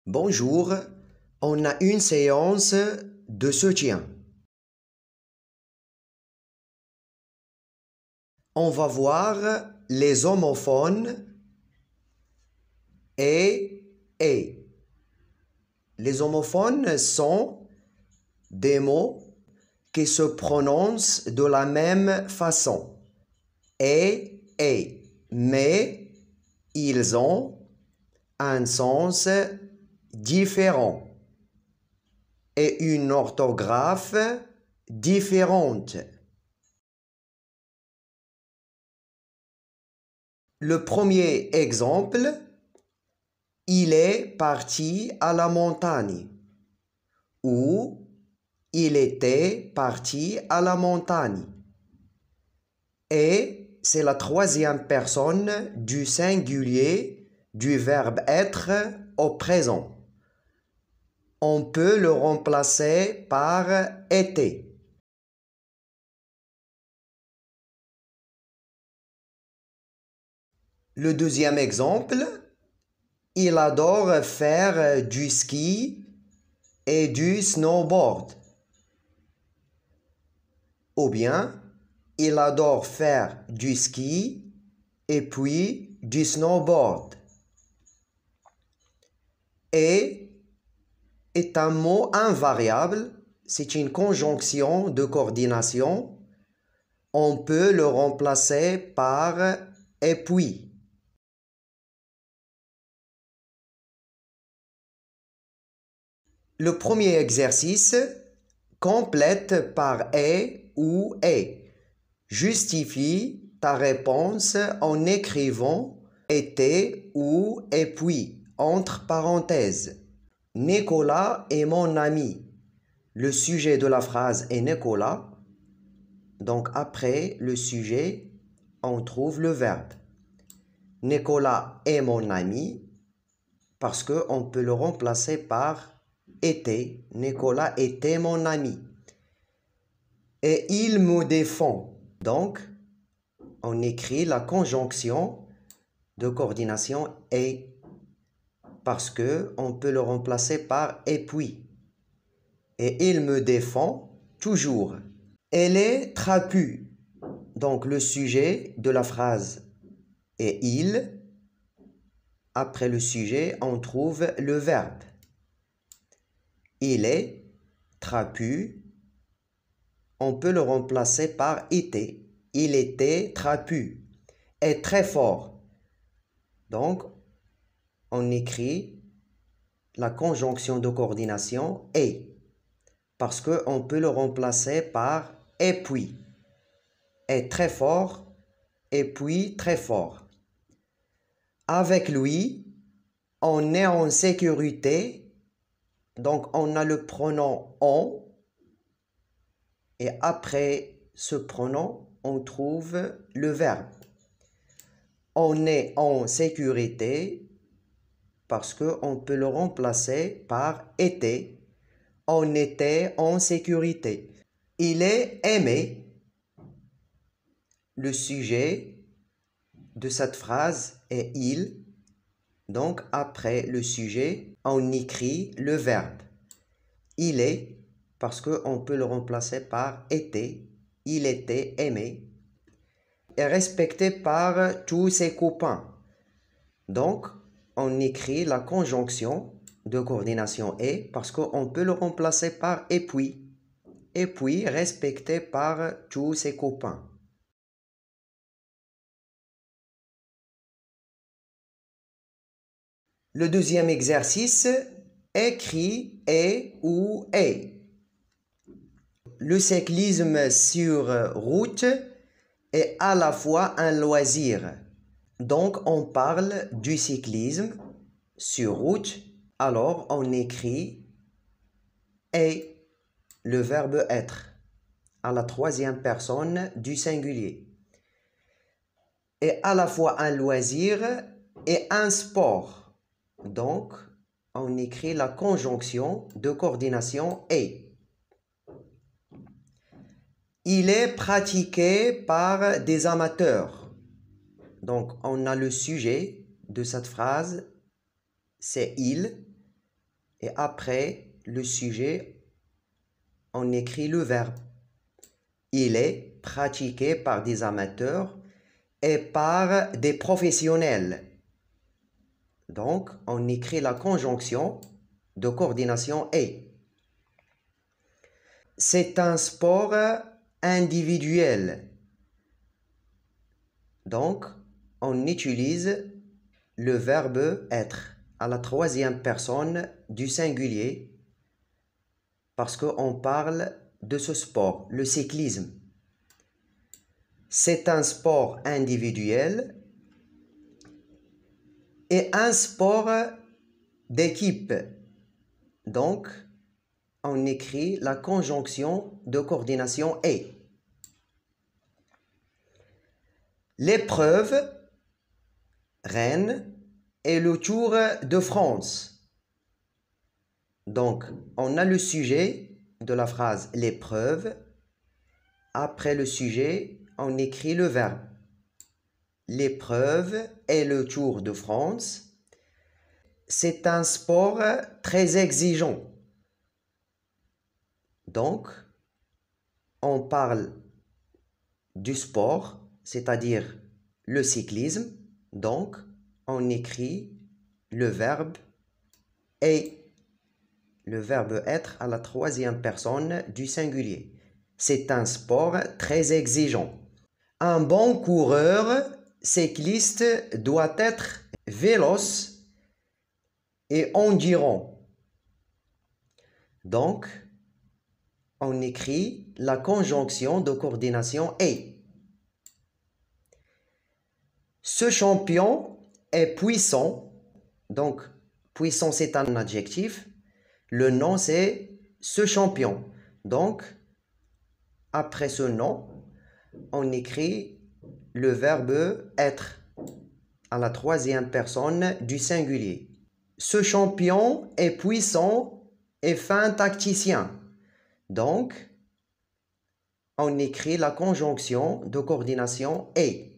Bonjour, on a une séance de soutien. On va voir les homophones et. Les homophones sont des mots qui se prononcent de la même façon. Mais ils ont un sens différent et une orthographe différente. Le premier exemple, il est parti à la montagne ou il était parti à la montagne. Et c'est la troisième personne du singulier du verbe être au présent. On peut le remplacer par était. Le deuxième exemple, il adore faire du ski et du snowboard. Ou bien, il adore faire du ski et puis du snowboard. Et est un mot invariable, c'est une conjonction de coordination. On peut le remplacer par et puis. Le premier exercice, complète par est ou est. Justifie ta réponse en écrivant était ou et puis entre parenthèses. Nicolas est mon ami. Le sujet de la phrase est Nicolas. Donc après le sujet, on trouve le verbe. Nicolas est mon ami parce qu'on peut le remplacer par était. Nicolas était mon ami. Et il me défend. Donc, on écrit la conjonction de coordination et parce qu'on peut le remplacer par et puis. Et il me défend toujours. Elle est trapue. Donc, le sujet de la phrase est il. Après le sujet, on trouve le verbe. Il est trapu. On peut le remplacer par était. Il était trapu. Est très fort. Donc, on écrit la conjonction de coordination est parce qu'on peut le remplacer par et puis. Est très fort et puis très fort. Avec lui, on est en sécurité. Donc, on a le pronom on. Et après ce pronom, on trouve le verbe. On est en sécurité parce qu'on peut le remplacer par était. On était en sécurité. Il est aimé. Le sujet de cette phrase est il. Donc après le sujet, on écrit le verbe. Il est parce qu'on peut le remplacer par était. Il était aimé et respecté par tous ses copains. Donc, on écrit la conjonction de coordination est parce qu'on peut le remplacer par et puis. Et puis, respecté par tous ses copains. Le deuxième exercice, écrit est ou est. Le cyclisme sur route est à la fois un loisir. Donc, on parle du cyclisme sur route. Alors, on écrit est, le verbe être, à la troisième personne du singulier. Est à la fois un loisir et un sport. Donc, on écrit la conjonction de coordination est. Il est pratiqué par des amateurs. Donc, on a le sujet de cette phrase, c'est il. Et après le sujet, on écrit le verbe. Il est pratiqué par des amateurs et par des professionnels. Donc, on écrit la conjonction de coordination est. C'est un sport individuel. Donc, on utilise le verbe être à la troisième personne du singulier parce qu'on parle de ce sport, le cyclisme. C'est un sport individuel et un sport d'équipe. Donc, on écrit la conjonction de coordination est. L'épreuve, Rennes, est le Tour de France. Donc, on a le sujet de la phrase l'épreuve. Après le sujet, on écrit le verbe. L'épreuve est le Tour de France. C'est un sport très exigeant. Donc, on parle du sport, c'est-à-dire le cyclisme. Donc, on écrit le verbe est, le verbe être à la troisième personne du singulier. C'est un sport très exigeant. Un bon coureur cycliste doit être véloce et endurant. Donc, on écrit la conjonction de coordination est. Ce champion est puissant. Donc, puissant, c'est un adjectif. Le nom, c'est ce champion. Donc, après ce nom, on écrit le verbe être à la troisième personne du singulier. Ce champion est puissant et fin tacticien. Donc, on écrit la conjonction de coordination est.